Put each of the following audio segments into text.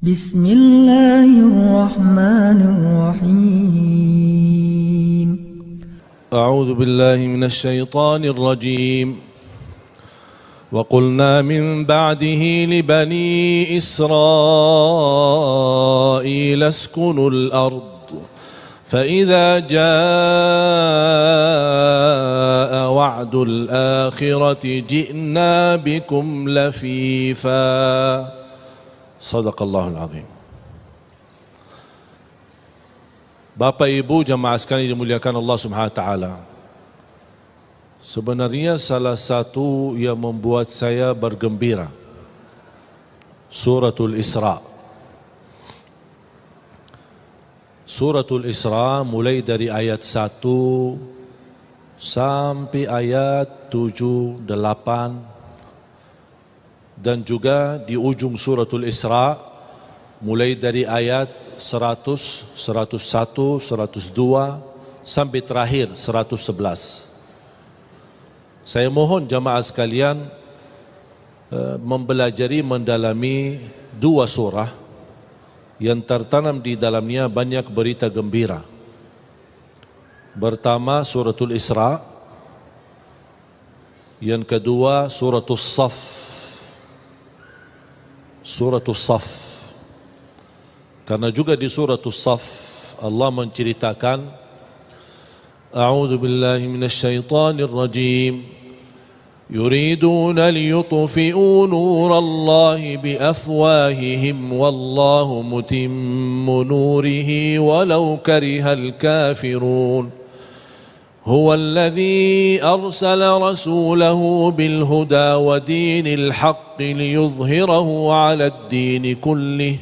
بسم الله الرحمن الرحيم أعوذ بالله من الشيطان الرجيم وقلنا من بعده لبني إسرائيل اسكنوا الأرض فإذا جاء وعد الآخرة جئنا بكم لفيفا صدق الله العظيم. Bapak Ibu jamaah sekalian dimuliakan Allah Subhanahu wa taala. Sebenarnya salah satu yang membuat saya bergembira Suratul Isra. Suratul Isra mulai dari ayat 1 sampai ayat 7, 8 dan juga di ujung Suratul Isra mulai dari ayat 100, 101, 102 sampai terakhir 111. Saya mohon jamaah sekalian mempelajari, mendalami dua surah yang tertanam di dalamnya banyak berita gembira. Pertama Suratul Isra, yang kedua Suratul Saf. Suratul Saf, karena juga di Suratul Saf Allah menceritakan A'udzu billahi minasy syaithanir rajim yuriduna liyutfi'u nurallahi biafwahihim wallahu mutimmu nurihi walau karihal kafirun هو الذي أرسل رسوله بالهدى ودين الحق ليظهره على الدين كله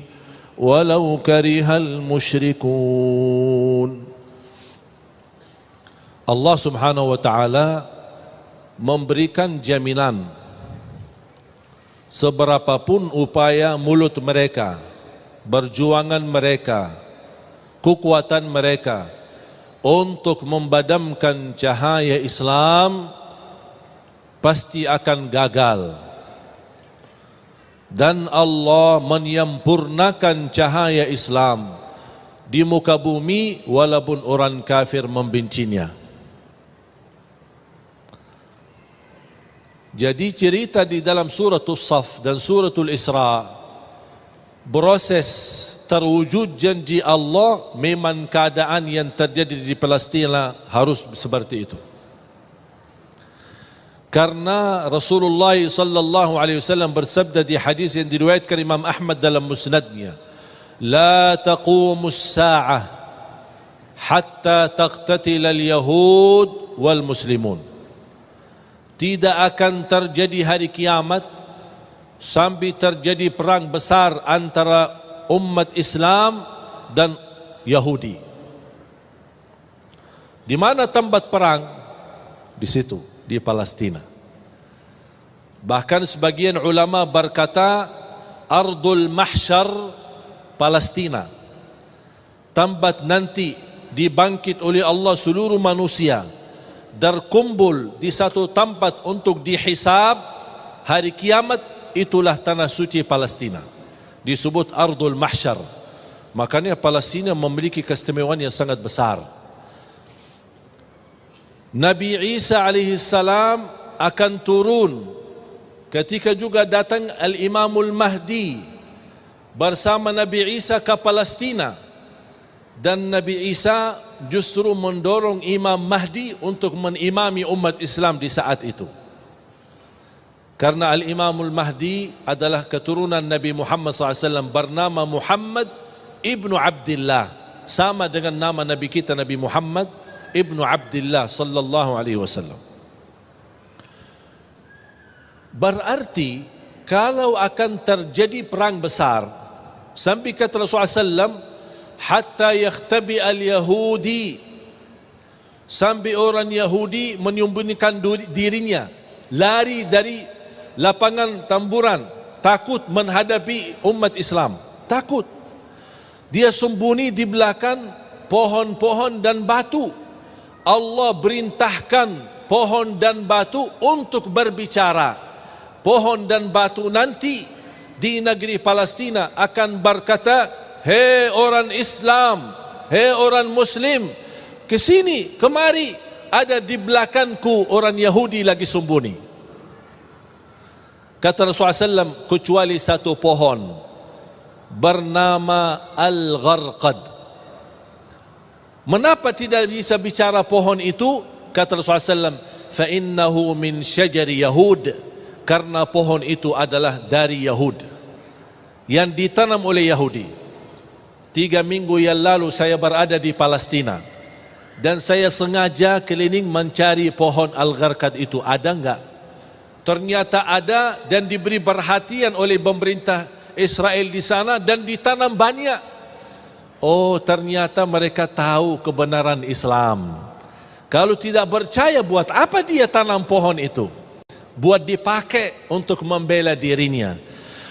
ولو كره المشركون. Allah Subhanahu wa taala memberikan jaminan seberapapun upaya mulut mereka, perjuangan mereka, kekuatan mereka untuk memadamkan cahaya Islam pasti akan gagal, dan Allah menyempurnakan cahaya Islam di muka bumi walaupun orang kafir membencinya. Jadi cerita di dalam Suratul Saf dan Suratul Isra, proses terwujud janji Allah memang keadaan yang terjadi di Palestina harus seperti itu. Karena Rasulullah sallallahu alaihi wasallam bersabda di hadis yang diriwayatkan Imam Ahmad dalam musnadnya, "La taqumus sa'ah hatta taqtatil al-yahud wal muslimun." Tidak akan terjadi hari kiamat sampai terjadi perang besar antara umat Islam dan Yahudi. Di mana tempat perang? Di situ, di Palestina. Bahkan sebagian ulama berkata Ardul Mahsyar Palestina, tempat nanti dibangkit oleh Allah seluruh manusia, berkumpul di satu tempat untuk dihisab hari kiamat. Itulah tanah suci Palestina, disebut Ardul Mahsyar. Makanya Palestina memiliki keistimewaan yang sangat besar. Nabi Isa alaihi salam akan turun ketika juga datang Al-Imamul Mahdi bersama Nabi Isa ke Palestina, dan Nabi Isa justru mendorong Imam Mahdi untuk menimami umat Islam di saat itu. Karena Al-Imamul Mahdi adalah keturunan Nabi Muhammad SAW, bernama Muhammad ibnu Abdillah, sama dengan nama Nabi kita Nabi Muhammad ibnu Abdillah sallallahu alaihi wasallam. Berarti kalau akan terjadi perang besar, sampai kata Rasulullah SAW, hatta yakhtabi al-Yahudi, sampai orang Yahudi menyembunyikan dirinya, lari dari lapangan tamburan, takut menghadapi umat Islam, takut. Dia sembunyi di belakang pohon-pohon dan batu. Allah perintahkan pohon dan batu untuk berbicara. Pohon dan batu nanti di negeri Palestina akan berkata, hei orang Islam, hei orang Muslim, ke sini, kemari, ada di belakangku orang Yahudi lagi sembunyi. Kata Rasulullah SAW, kecuali satu pohon bernama Al-Gharqad. Mengapa tidak bisa bicara pohon itu? Kata Rasulullah SAW, فَإِنَّهُ مِنْ شَجَرِ يَهُودِ, karena pohon itu adalah dari Yahud, yang ditanam oleh Yahudi. 3 minggu yang lalu saya berada di Palestina, dan saya sengaja keliling mencari pohon Al-Gharqad itu, ada enggak? Ternyata ada, dan diberi perhatian oleh pemerintah Israel di sana, dan ditanam banyak. Oh, ternyata mereka tahu kebenaran Islam. Kalau tidak percaya, buat apa dia tanam pohon itu? Buat dipakai untuk membela dirinya.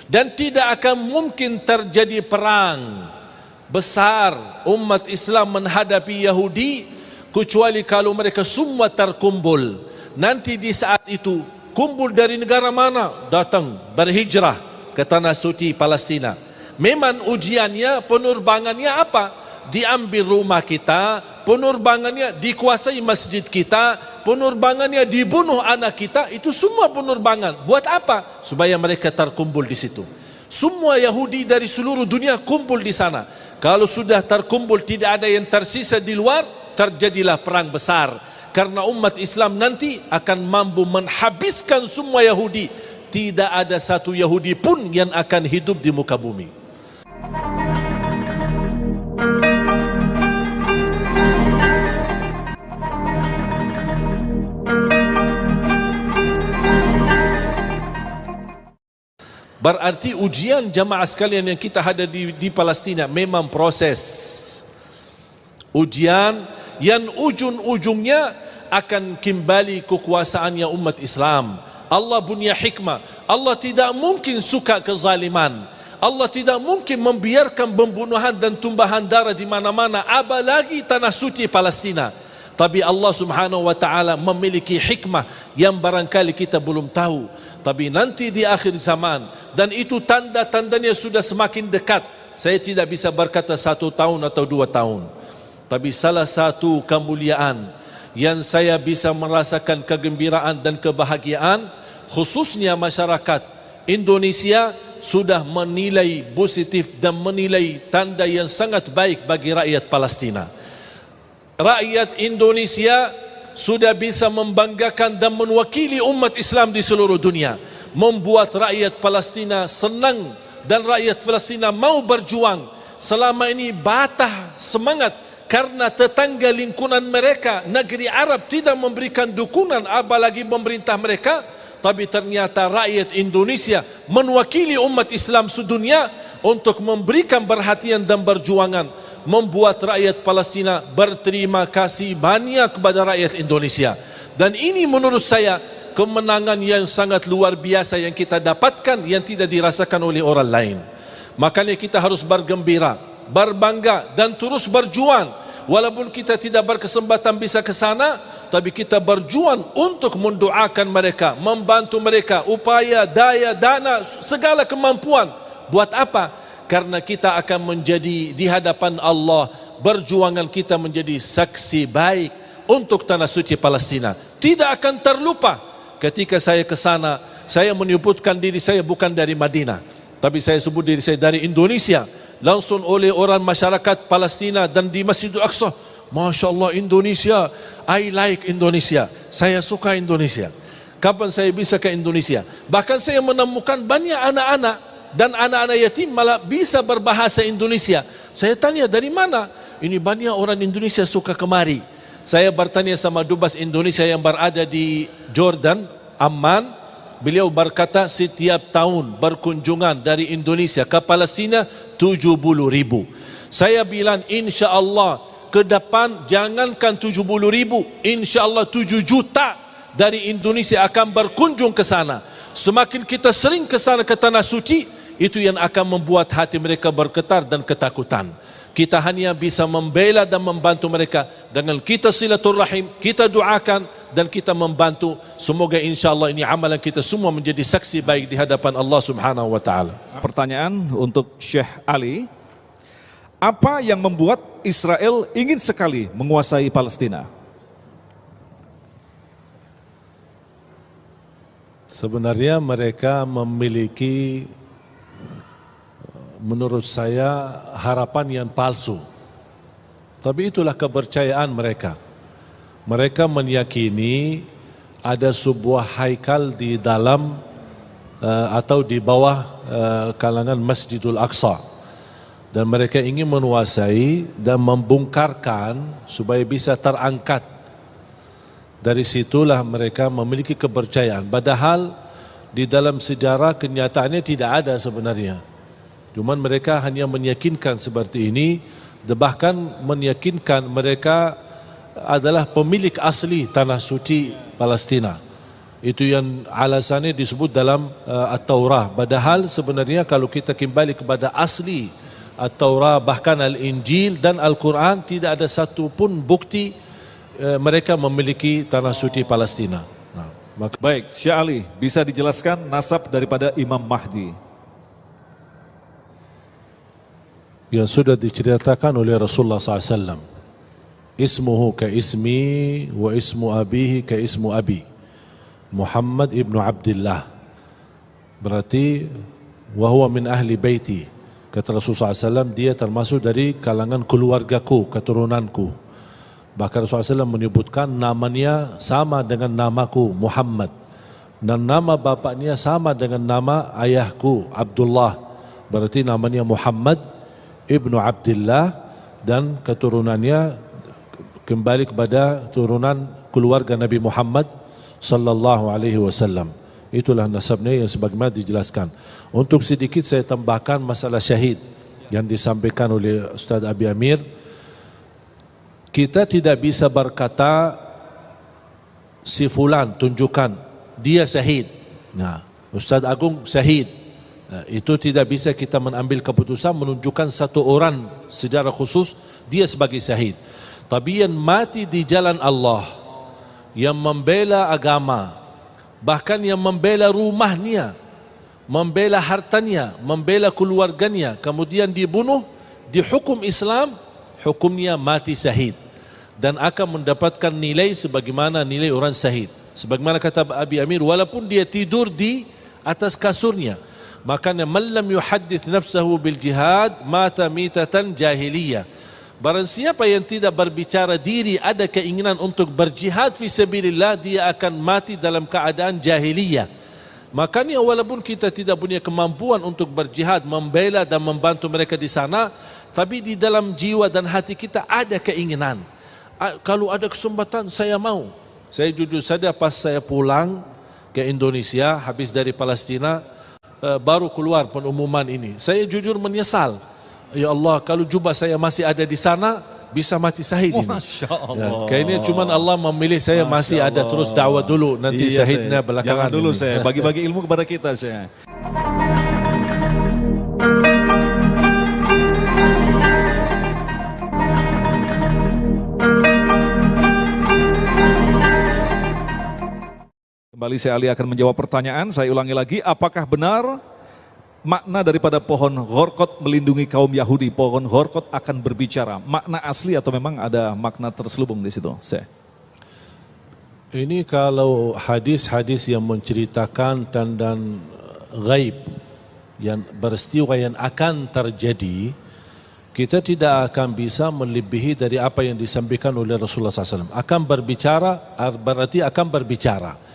Dan tidak akan mungkin terjadi perang besar umat Islam menghadapi Yahudi kecuali kalau mereka semua terkumpul. Nanti di saat itu, kumpul dari negara mana? Datang berhijrah ke tanah suci Palestina. Memang ujiannya, penerbangannya apa? Diambil rumah kita, penerbangannya dikuasai masjid kita, penerbangannya dibunuh anak kita, itu semua penerbangan. Buat apa? Supaya mereka terkumpul di situ. Semua Yahudi dari seluruh dunia kumpul di sana. Kalau sudah terkumpul, tidak ada yang tersisa di luar, terjadilah perang besar. Karena umat Islam nanti akan mampu menghabiskan semua Yahudi. Tidak ada satu Yahudi pun yang akan hidup di muka bumi. Berarti ujian jamaah sekalian yang kita ada di Palestina memang proses ujian yang ujung-ujungnya akan kembali kekuasaannya umat Islam. Allah punya hikmah. Allah tidak mungkin suka kezaliman. Allah tidak mungkin membiarkan pembunuhan dan tumpahan darah di mana-mana, apalagi tanah suci Palestina. Tapi Allah Subhanahu wa taala memiliki hikmah yang barangkali kita belum tahu. Tapi nanti di akhir zaman, dan itu tanda-tandanya sudah semakin dekat. Saya tidak bisa berkata 1 tahun atau 2 tahun. Tapi salah satu kemuliaan yang saya bisa merasakan kegembiraan dan kebahagiaan, khususnya masyarakat Indonesia sudah menilai positif dan menilai tanda yang sangat baik bagi rakyat Palestina. Rakyat Indonesia sudah bisa membanggakan dan mewakili umat Islam di seluruh dunia, membuat rakyat Palestina senang dan rakyat Palestina mau berjuang. Selama ini batah semangat karena tetangga lingkungan mereka, negeri Arab, tidak memberikan dukungan, apalagi pemerintah mereka. Tapi ternyata rakyat Indonesia mewakili umat Islam sedunia untuk memberikan perhatian dan perjuangan, membuat rakyat Palestina berterima kasih banyak kepada rakyat Indonesia. Dan ini menurut saya kemenangan yang sangat luar biasa yang kita dapatkan, yang tidak dirasakan oleh orang lain. Makanya kita harus bergembira, berbangga dan terus berjuang. Walaupun kita tidak berkesempatan bisa ke sana, tapi kita berjuang untuk mendoakan mereka, membantu mereka, upaya, daya, dana, segala kemampuan. Buat apa? Karena kita akan menjadi di hadapan Allah, perjuangan kita menjadi saksi baik untuk tanah suci Palestina. Tidak akan terlupa. Ketika saya ke sana, saya menyebutkan diri saya bukan dari Madinah, tapi saya sebut diri saya dari Indonesia. Langsung oleh orang masyarakat Palestina dan di Masjidil Aqsa, Masya Allah Indonesia, I like Indonesia, saya suka Indonesia. Kapan saya bisa ke Indonesia? Bahkan saya menemukan banyak anak-anak dan anak-anak yatim malah bisa berbahasa Indonesia. Saya tanya dari mana? Ini banyak orang Indonesia suka kemari. Saya bertanya sama dubes Indonesia yang berada di Jordan, Amman. Beliau berkata setiap tahun berkunjungan dari Indonesia ke Palestina 70.000. Saya bilang insya Allah ke depan jangankan 70.000, insya Allah 7 juta dari Indonesia akan berkunjung ke sana. Semakin kita sering ke sana ke tanah suci, itu yang akan membuat hati mereka bergetar dan ketakutan. Kita hanya bisa membela dan membantu mereka dengan kita silaturahim, kita doakan dan kita membantu. Semoga insyaAllah ini amalan kita semua menjadi saksi baik di hadapan Allah Subhanahu wa ta'ala. Pertanyaan untuk Syekh Ali, apa yang membuat Israel ingin sekali menguasai Palestina? Sebenarnya mereka memiliki, menurut saya, harapan yang palsu. Tapi itulah kepercayaan mereka. Mereka meyakini ada sebuah haikal di dalam atau di bawah kalangan Masjidul Aqsa. Dan mereka ingin menguasai dan membongkarkan supaya bisa terangkat. Dari situlah mereka memiliki kepercayaan. Padahal di dalam sejarah kenyataannya tidak ada sebenarnya. Cuman mereka hanya meyakinkan seperti ini, bahkan meyakinkan mereka adalah pemilik asli tanah suci Palestina. Itu yang alasannya disebut dalam At-Taurah. Padahal sebenarnya kalau kita kembali kepada asli At-Taurah, bahkan Al-Injil dan Al-Quran, tidak ada satu pun bukti mereka memiliki tanah suci Palestina. Baik, Syekh Ali, bisa dijelaskan nasab daripada Imam Mahdi? Yang sudah diceritakan oleh Rasulullah SAW. Ismuhu ka ismi wa ismu abihi ka ismu abi. Muhammad ibnu Abdullah. Berarti wahuwa min ahli baiti. Kata Rasulullah SAW, dia termasuk dari kalangan keluargaku, keturunanku. Bahkan Rasulullah SAW menyebutkan namanya sama dengan namaku Muhammad. Dan nama bapaknya sama dengan nama ayahku Abdullah. Berarti namanya Muhammad ibnu Abdullah dan keturunannya kembali kepada turunan keluarga Nabi Muhammad sallallahu alaihi wasallam. Itulah nasabnya yang sebagaimana dijelaskan. Untuk sedikit saya tambahkan masalah syahid yang disampaikan oleh Ustaz Abi Amir. Kita tidak bisa berkata si fulan tunjukkan dia syahid. Nah, Ustaz Agung syahid. Itu tidak bisa kita mengambil keputusan menunjukkan satu orang secara khusus dia sebagai syahid. Tapi yang mati di jalan Allah, yang membela agama, bahkan yang membela rumahnya, membela hartanya, membela keluarganya, kemudian dibunuh, di hukum Islam hukumnya mati syahid dan akan mendapatkan nilai sebagaimana nilai orang syahid. Sebagaimana kata Abi Amir, walaupun dia tidur di atas kasurnya. Makanya man lam yuhaddits nafsahu bil jihad mata mitatan jahiliyah. Barang siapa yang tidak berbicara diri ada keinginan untuk berjihad fi sabilillah, dia akan mati dalam keadaan jahiliyah. Makanya walaupun kita tidak punya kemampuan untuk berjihad, membela dan membantu mereka di sana, tapi di dalam jiwa dan hati kita ada keinginan. Kalau ada kesempatan saya mau. Saya jujur saja pas saya pulang ke Indonesia habis dari Palestina, baru keluar pengumuman ini, saya jujur menyesal. Ya Allah, kalau jubah saya masih ada di sana, bisa mati syahid ini. Masya Allah. Kayaknya cuma Allah memilih saya masih ada, terus dakwah dulu, nanti Iya, syahidnya belakangan. Jangan dulu ini. saya bagi-bagi ilmu kepada kita saya. Kembali Syekh Ali akan menjawab pertanyaan. Saya ulangi lagi, apakah benar makna daripada pohon Ghorqot melindungi kaum Yahudi? Pohon Ghorqot akan berbicara. Makna asli atau memang ada makna terselubung di situ? Syekh. Ini kalau hadis-hadis yang menceritakan dan gaib, yang peristiwa yang akan terjadi, kita tidak akan bisa melebihi dari apa yang disampaikan oleh Rasulullah SAW. Akan berbicara, berarti akan berbicara.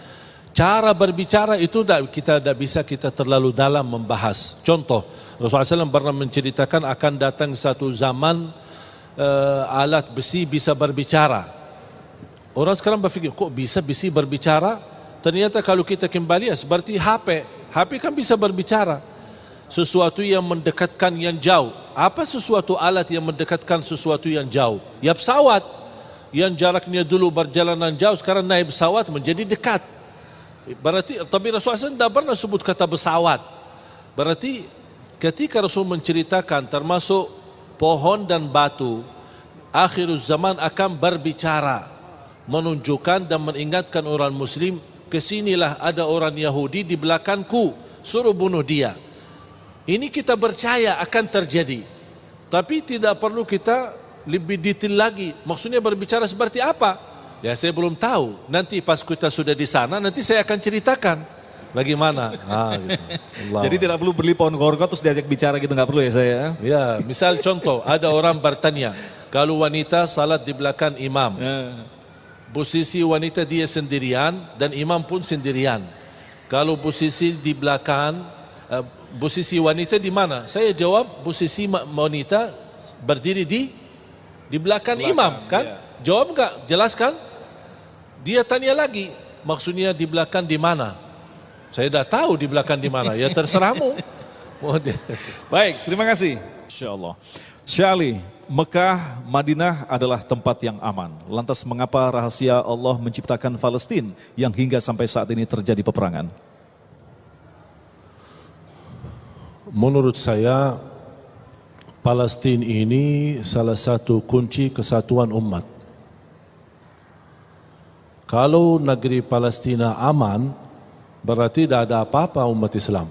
Cara berbicara itu kita tidak bisa kita terlalu dalam membahas. Contoh, Rasulullah SAW pernah menceritakan akan datang satu zaman alat besi bisa berbicara. Orang sekarang berfikir, kok bisa besi berbicara? Ternyata kalau kita kembali seperti HP. HP kan bisa berbicara. Sesuatu yang mendekatkan yang jauh. Apa sesuatu alat yang mendekatkan sesuatu yang jauh? Ya pesawat. Yang jaraknya dulu berjalanan jauh, sekarang naik pesawat menjadi dekat. Berarti, tapi Rasulullah SAW tidak pernah sebut kata pesawat. Berarti ketika Rasul menceritakan termasuk pohon dan batu, akhir zaman akan berbicara, menunjukkan dan mengingatkan orang Muslim, kesinilah ada orang Yahudi di belakangku, suruh bunuh dia. Ini kita percaya akan terjadi, tapi tidak perlu kita lebih detail lagi. Maksudnya berbicara seperti apa? Ya saya belum tahu. Nanti pas kita sudah di sana, nanti saya akan ceritakan bagaimana. Gitu. Jadi tidak perlu beli pohon gorgot terus diajak bicara gitu, nggak perlu ya saya? Ya, misal contoh, ada orang bertanya, kalau wanita salat di belakang imam, posisi wanita dia sendirian dan imam pun sendirian. Kalau posisi di belakang, posisi wanita di mana? Saya jawab, posisi wanita berdiri di belakang imam, kan? Ya. Jawab enggak? Jelaskan? Dia tanya lagi, maksudnya di belakang di mana? Saya dah tahu di belakang di mana. Ya terserahmu. Baik, terima kasih. Insyaallah. Syekh Ali, Mekah, Madinah adalah tempat yang aman. Lantas mengapa rahasia Allah menciptakan Palestina yang hingga sampai saat ini terjadi peperangan? Menurut saya, Palestina ini salah satu kunci kesatuan umat. Kalau negeri Palestina aman, berarti tidak ada apa-apa umat Islam.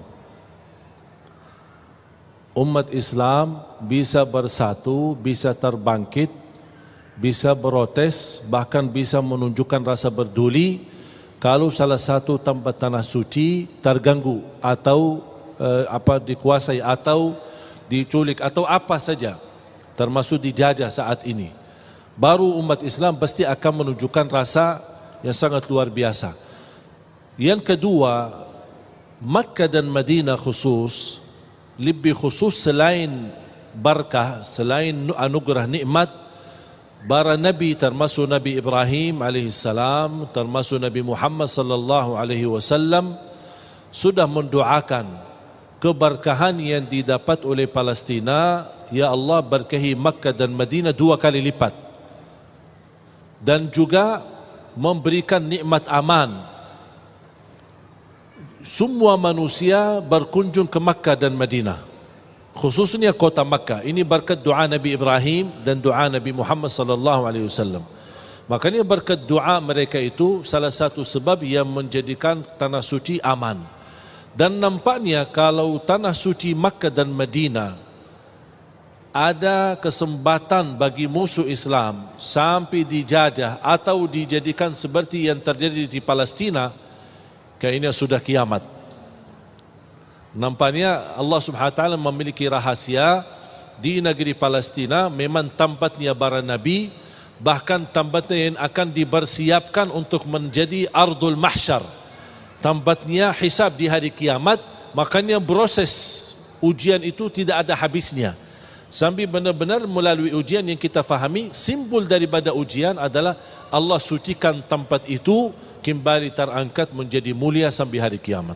Umat Islam bisa bersatu, bisa terbangkit, bisa protes, bahkan bisa menunjukkan rasa peduli kalau salah satu tempat tanah suci terganggu atau dikuasai atau diculik atau apa saja, termasuk dijajah saat ini. Baru umat Islam pasti akan menunjukkan rasa yang sangat luar biasa. Yang kedua, Makkah dan Madinah khusus, lebih khusus selain berkah, selain anugerah nikmat, para nabi termasuk Nabi Ibrahim alaihissalam, termasuk Nabi Muhammad sallallahu alaihi wasallam sudah mendoakan keberkahan yang didapat oleh Palestina, ya Allah berkahi Makkah dan Madinah 2 kali lipat. Dan juga memberikan nikmat aman. Semua manusia berkunjung ke Makkah dan Madinah, khususnya kota Makkah. Ini berkat doa Nabi Ibrahim dan doa Nabi Muhammad sallallahu alaihi wasallam. Makanya berkat doa mereka itu salah satu sebab yang menjadikan tanah suci aman. Dan nampaknya kalau tanah suci Makkah dan Madinah ada kesempatan bagi musuh Islam sampai dijajah atau dijadikan seperti yang terjadi di Palestina, kayaknya sudah kiamat. Nampaknya Allah Subhanahu wa taala memiliki rahasia di negeri Palestina, memang tempatnya para nabi, bahkan tempatnya yang akan dipersiapkan untuk menjadi ardul mahsyar, tempatnya hisab di hari kiamat. Makanya proses ujian itu tidak ada habisnya. Sampai benar-benar melalui ujian yang kita fahami, simbol daripada ujian adalah Allah sucikan tempat itu kembali terangkat menjadi mulia sampai hari kiamat.